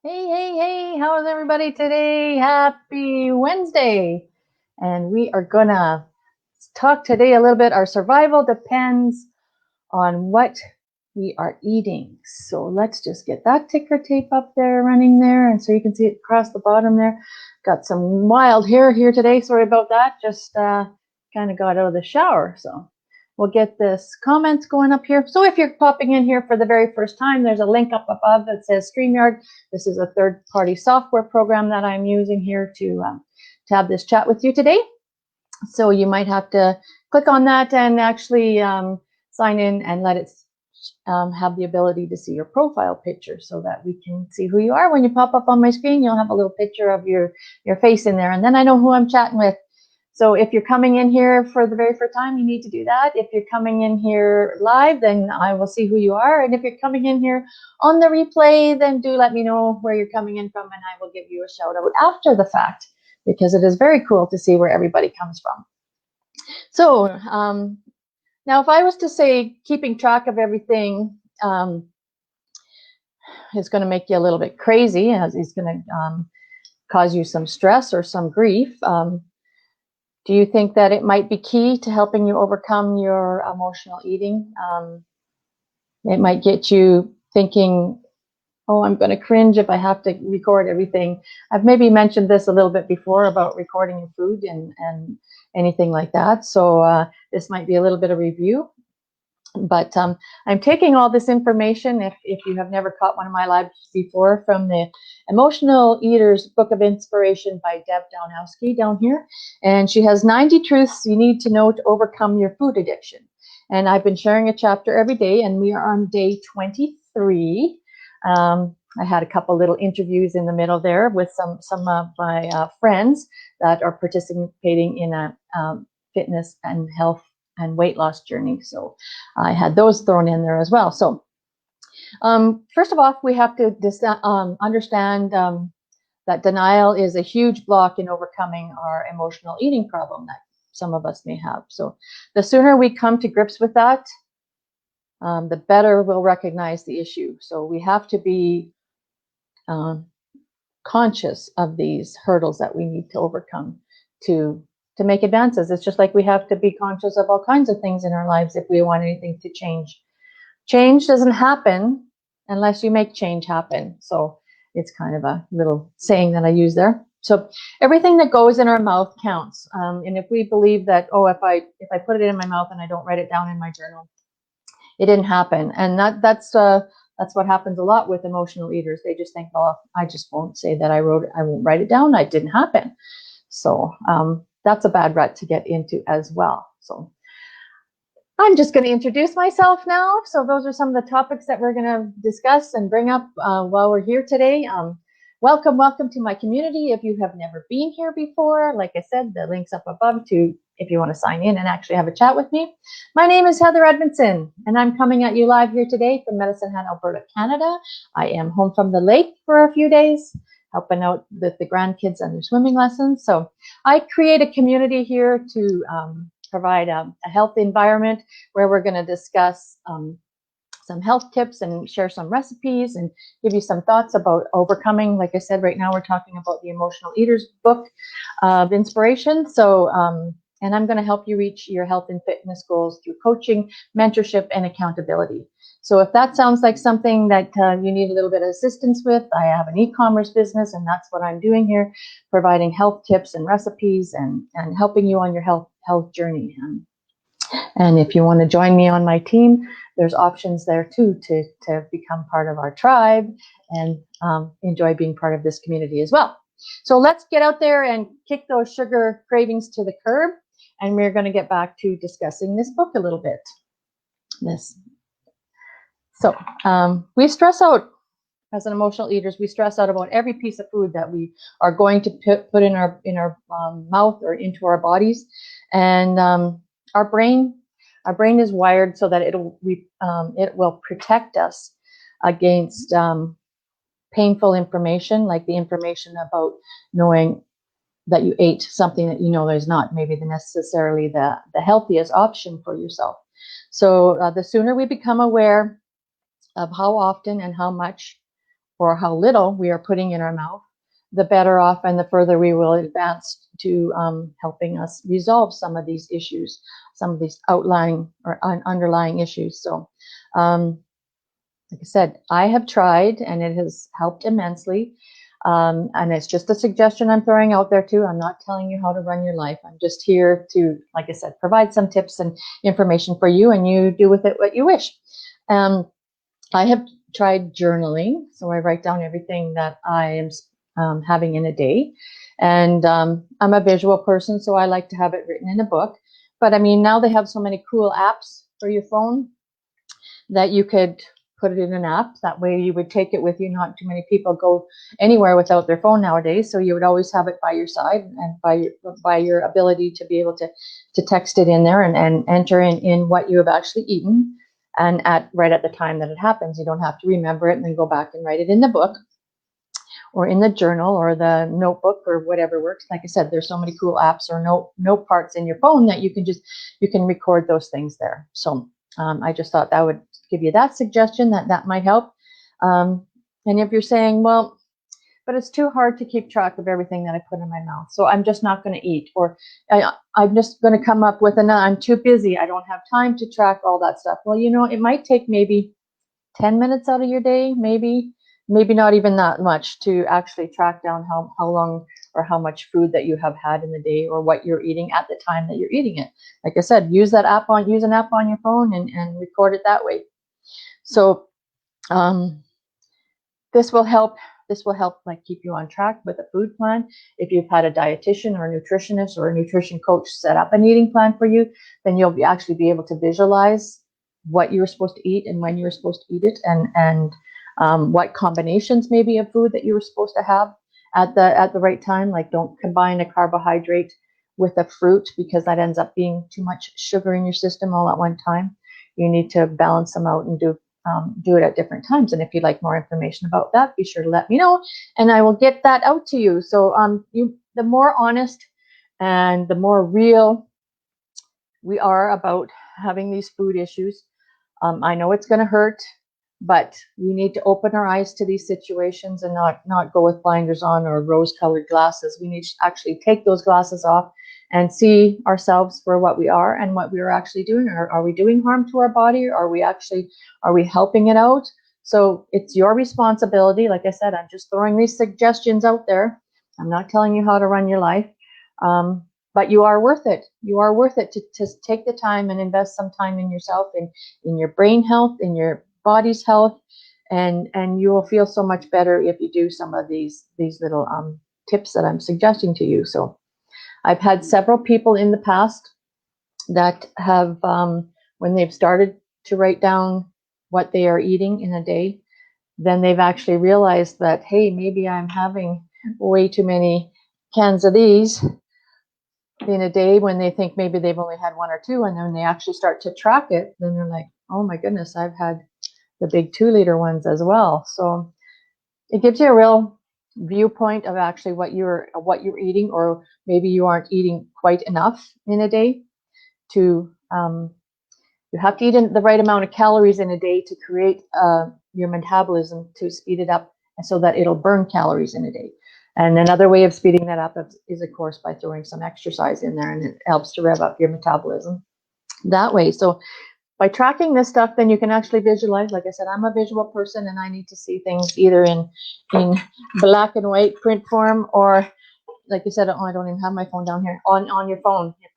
Hey, how is everybody today? Happy Wednesday. And we are gonna talk today a little bit. Our survival depends on what we are eating. So let's just get that ticker tape up there running there. And so you can see it across the bottom there. Got some wild hair here today. Sorry about that. Just kind of got out of the shower. So we'll get this comments going up here. So if you're popping in here for the very first time, there's a link up above that says StreamYard. This is a third-party software program that I'm using here to have this chat with you today. So you might have to click on that and actually sign in and let it have the ability to see your profile picture so that we can see who you are. When you pop up on my screen, you'll have a little picture of your face in there, and then I know who I'm chatting with. So if you're coming in here for the very first time, you need to do that. If you're coming in here live, then I will see who you are. And if you're coming in here on the replay, then do let me know where you're coming in from, and I will give you a shout out after the fact, because it is very cool to see where everybody comes from. So now if I was to say keeping track of everything is going to make you a little bit crazy, as it's going to cause you some stress or some grief, do you think that it might be key to helping you overcome your emotional eating? It might get you thinking, oh, I'm going to cringe if I have to record everything. I've maybe mentioned this a little bit before about recording your food and anything like that. So this might be a little bit of review. But I'm taking all this information, if you have never caught one of my lives before, from the Emotional Eaters Book of Inspiration by Deb Danowski down here. And she has 90 truths you need to know to overcome your food addiction. And I've been sharing a chapter every day, and we are on day 23. I had a couple little interviews in the middle there with some of my friends that are participating in a fitness and health and weight loss journey. So I had those thrown in there as well. So first of all, we have to understand that denial is a huge block in overcoming our emotional eating problem that some of us may have. So the sooner we come to grips with that, the better we'll recognize the issue. So we have to be conscious of these hurdles that we need to overcome to make advances. It's just like we have to be conscious of all kinds of things in our lives if we want anything to change. Change doesn't happen unless you make change happen. So it's kind of a little saying that I use there. So everything that goes in our mouth counts. And if we believe that, oh, if I put it in my mouth and I don't write it down in my journal, it didn't happen. And that's what happens a lot with emotional eaters. They just think, well, I just won't say that I won't write it down. It didn't happen. So that's a bad rut to get into as well. So I'm just going to introduce myself now. So those are some of the topics that we're going to discuss and bring up while we're here today. Welcome to my community. If you have never been here before, like I said, the link's up above to if you want to sign in and actually have a chat with me. My name is Heather Edmondson, and I'm coming at you live here today from Medicine Hat, Alberta, Canada. I am home from the lake for a few days, helping out with the grandkids and their swimming lessons. So I create a community here to provide a health environment where we're going to discuss some health tips and share some recipes and give you some thoughts about overcoming. Like I said, right now we're talking about the Emotional Eaters Book of Inspiration. So, and I'm going to help you reach your health and fitness goals through coaching, mentorship, and accountability. So if that sounds like something that you need a little bit of assistance with, I have an e-commerce business, and that's what I'm doing here, providing health tips and recipes and helping you on your health journey. And if you want to join me on my team, there's options there too to become part of our tribe and enjoy being part of this community as well. So let's get out there and kick those sugar cravings to the curb. And we're going to get back to discussing this book a little bit. So we stress out, as an emotional eaters, we stress out about every piece of food that we are going to put in our mouth or into our bodies. And our brain is wired so that it will protect us against painful information, like the information about knowing that you ate something that you know is not maybe necessarily the healthiest option for yourself. So the sooner we become aware of how often and how much or how little we are putting in our mouth, the better off and the further we will advance to helping us resolve some of these issues, some of these outlying or underlying issues. So, like I said, I have tried and it has helped immensely. And it's just a suggestion I'm throwing out there too. I'm not telling you how to run your life. I'm just here to, like I said, provide some tips and information for you, and you do with it what you wish. I have tried journaling. So I write down everything that I am having in a day. And I'm a visual person, so I like to have it written in a book. But I mean, now they have so many cool apps for your phone that you could put it in an app. That way you would take it with you. Not too many people go anywhere without their phone nowadays. So you would always have it by your side, and by your ability to be able to text it in there and enter in what you have actually eaten. And right at the time that it happens, you don't have to remember it and then go back and write it in the book or in the journal or the notebook or whatever works. Like I said, there's so many cool apps or note parts in your phone that you can record those things there. So I just thought that would give you that suggestion, that might help. And if you're saying, well, but it's too hard to keep track of everything that I put in my mouth, so I'm just not going to eat, or I'm just going to come up with I'm too busy, I don't have time to track all that stuff. Well, it might take maybe 10 minutes out of your day, maybe not even that much, to actually track down how long or how much food that you have had in the day, or what you're eating at the time that you're eating it. Like I said, use an app on your phone and record it that way. So this will help like keep you on track with a food plan. If you've had a dietitian or a nutritionist or a nutrition coach set up an eating plan for you, then you'll actually be able to visualize what you're supposed to eat and when you're supposed to eat it, and what combinations maybe of food that you were supposed to have at the right time. Like, don't combine a carbohydrate with a fruit, because that ends up being too much sugar in your system all at one time. You need to balance them out and do it at different times. And if you'd like more information about that, be sure to let me know, and I will get that out to you. So the more honest and the more real we are about having these food issues, I know it's going to hurt, but we need to open our eyes to these situations and not go with blinders on or rose-colored glasses. We need to actually take those glasses off and see ourselves for what we are and what we are actually doing. Are we doing harm to our body? Are we helping it out? So it's your responsibility. Like I said, I'm just throwing these suggestions out there. I'm not telling you how to run your life, but you are worth it. You are worth it to take the time and invest some time in yourself, in your brain health, in your body's health, and you will feel so much better if you do some of these little tips that I'm suggesting to you. So I've had several people in the past that have, when they've started to write down what they are eating in a day, then they've actually realized that, hey, maybe I'm having way too many cans of these in a day, when they think maybe they've only had one or two. And then they actually start to track it, then they're like, oh my goodness, I've had the big 2-liter ones as well. So it gives you a real viewpoint of actually what you're eating, or maybe you aren't eating quite enough in a day. You have to eat the right amount of calories in a day to create your metabolism, to speed it up, so that it'll burn calories in a day. And another way of speeding that up is of course by throwing some exercise in there, and it helps to rev up your metabolism that way. So by tracking this stuff, then you can actually visualize. Like I said, I'm a visual person, and I need to see things either in black and white print form, or, like you said, I don't even have my phone down here, on your phone, if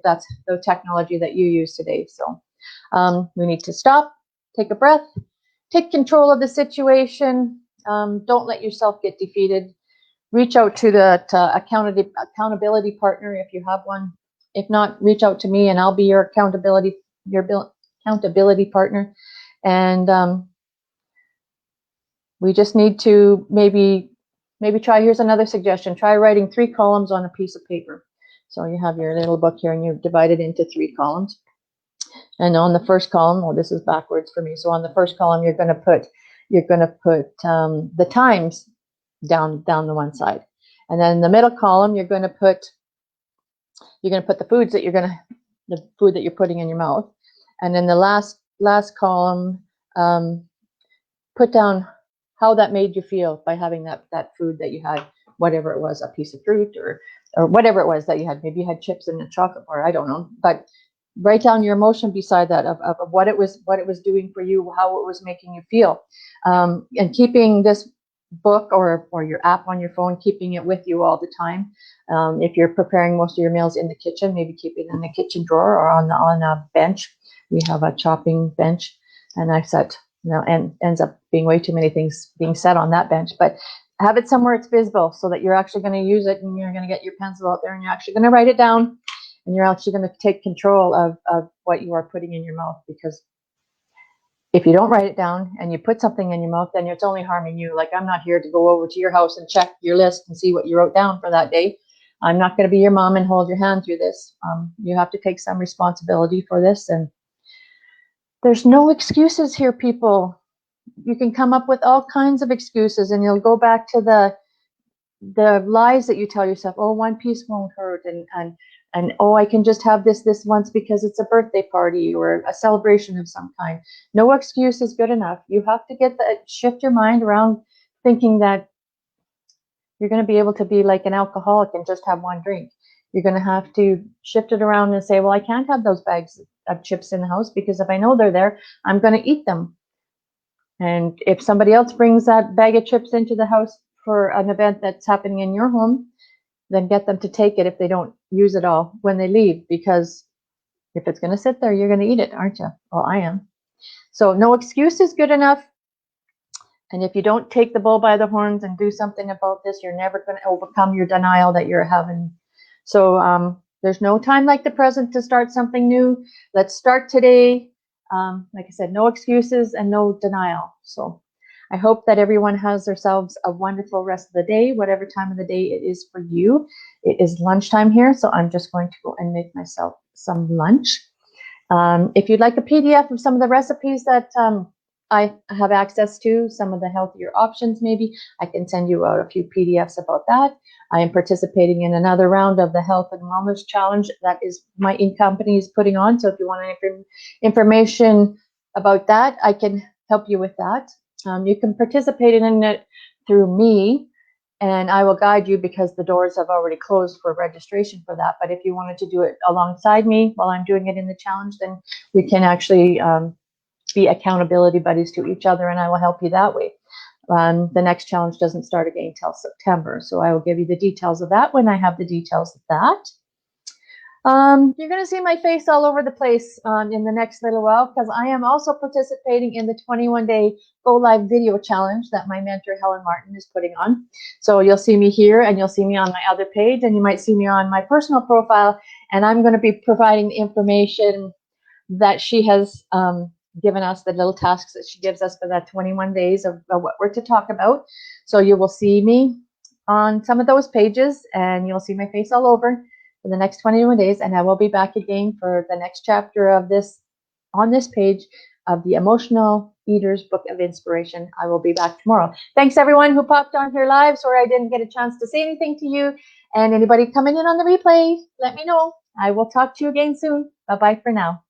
that's the technology that you use today. So we need to stop, take a breath, take control of the situation. Don't let yourself get defeated. Reach out to the accountability partner if you have one. If not, reach out to me, and I'll be your accountability partner. And we just need to maybe try. Here's another suggestion: try writing 3 columns on a piece of paper. So you have your little book here, and you divide it into 3 columns. And on the first column, well, this is backwards for me. So on the first column, you're going to put the times down the one side, and then in the middle column, you're going to put the foods that the food that you're putting in your mouth. And in the last column, put down how that made you feel by having that food that you had, whatever it was, a piece of fruit or whatever it was that you had. Maybe you had chips and a chocolate bar, I don't know. But write down your emotion beside that of what it was doing for you, how it was making you feel. And keeping this book or your app on your phone, keeping it with you all the time. If you're preparing most of your meals in the kitchen, maybe keep it in the kitchen drawer or on a bench. We have a chopping bench, and I've set, and ends up being way too many things being set on that bench, but have it somewhere it's visible so that you're actually going to use it, and you're going to get your pencil out there and you're actually going to write it down, and you're actually going to take control of what you are putting in your mouth. Because if you don't write it down and you put something in your mouth, then it's only harming you. Like, I'm not here to go over to your house and check your list and see what you wrote down for that day. I'm not going to be your mom and hold your hand through this. You have to take some responsibility for this. And there's no excuses here, people. You can come up with all kinds of excuses, and you'll go back to the lies that you tell yourself. Oh, one piece won't hurt, and oh, I can just have this once because it's a birthday party or a celebration of some kind. No excuse is good enough. You have to shift your mind around thinking that you're going to be able to be like an alcoholic and just have one drink. You're going to have to shift it around and say, well, I can't have those bags of chips in the house, because if I know they're there, I'm going to eat them. And if somebody else brings that bag of chips into the house for an event that's happening in your home, then get them to take it if they don't use it all when they leave, because if it's going to sit there, you're going to eat it, aren't you? Well, I am. So no excuse is good enough. And if you don't take the bull by the horns and do something about this, you're never going to overcome your denial that you're having. So there's no time like the present to start something new. Let's start today. Like I said, no excuses and no denial. So I hope that everyone has themselves a wonderful rest of the day, whatever time of the day it is for you. It is lunchtime here, so I'm just going to go and make myself some lunch. If you'd like a PDF of some of the recipes that I have access to, some of the healthier options, maybe I can send you out a few PDFs about that. I am participating in another round of the Health and Wellness Challenge that is my company is putting on. So if you want any information about that, I can help you with that. You can participate in it through me, and I will guide you, because the doors have already closed for registration for that. But if you wanted to do it alongside me while I'm doing it in the challenge, then we can actually be accountability buddies to each other, and I will help you that way. The next challenge doesn't start again until September, so I will give you the details of that when I have the details of that. You're going to see my face all over the place in the next little while, because I am also participating in the 21-day Go Live video challenge that my mentor Helen Martin is putting on. So you'll see me here, and you'll see me on my other page, and you might see me on my personal profile, and I'm going to be providing the information that she has given us, the little tasks that she gives us for that 21 days of what we're to talk about. So you will see me on some of those pages, and you'll see my face all over for the next 21 days. And I will be back again for the next chapter of this on this page of the Emotional Eaters Book of Inspiration. I will be back tomorrow. Thanks everyone who popped on here live. Sorry I didn't get a chance to say anything to you. And anybody coming in on the replay, let me know. I will talk to you again soon. Bye-bye for now.